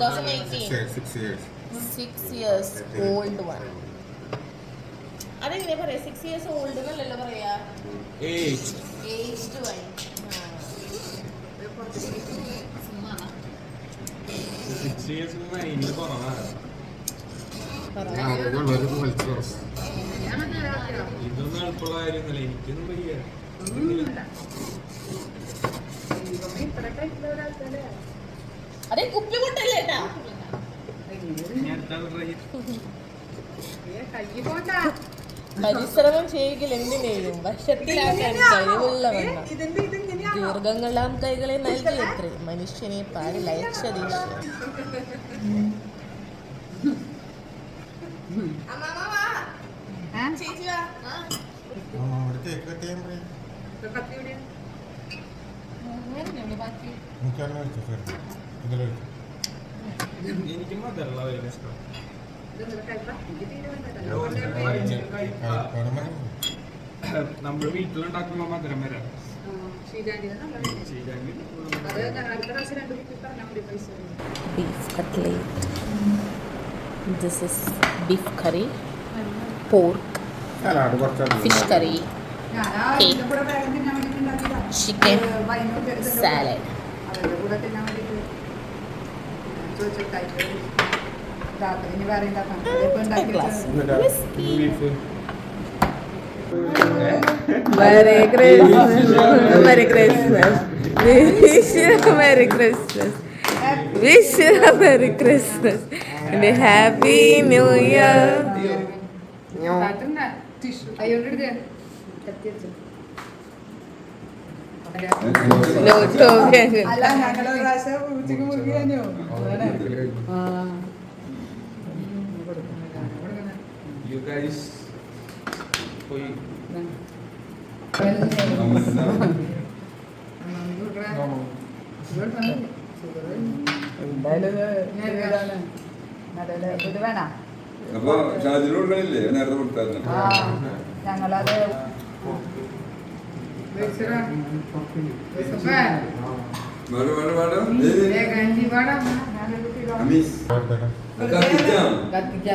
6 years. 6 years old one. അതെങ്ങനെ പറയാ 6 years old എന്നല്ലല്ലോ പറയാ aged wine. 6 years ഇനി കുറവാണ്. ഇതൊന്നും എളുപ്പമുള്ള കാര്യമൊന്നുമല്ല, എനിക്കൊന്നും വയ്യ. അതെ കുപ്പി കൊണ്ടല്ലേ ഏട്ടാ. പരിശ്രമം ചെയ്യുകിൽ എന്തിനേയും വശത്തിലാക്കാൻ കഴിവുള്ളവണ്ണ ദീർഘങ്ങളാം കൈകളെ നൽകിയത്രേ മനുഷ്യനെ പാടിൽ അയച്ചതീശ്വരൻ. എനിക്ക് മധുരമുള്ള വലിയ ഇഷ്ടം. നമ്മുടെ വീട്ടിലുണ്ടാക്കുമ്പോ മധുരം വരാം. Beef cutlet. This is beef curry, pork, fish curry, cake, chicken, salad. A glass whiskey. Merry Christmas. Merry Christmas. Wish you a Merry Christmas. Wish you a Merry Christmas and a Happy New Year. No, okay. You guys പോയി അപ്പൊ ഷാജിനോട് കളില്ലേ നേരത്തെ കൊടുത്തായിരുന്നു. ഞങ്ങളത് കത്തിച്ചാ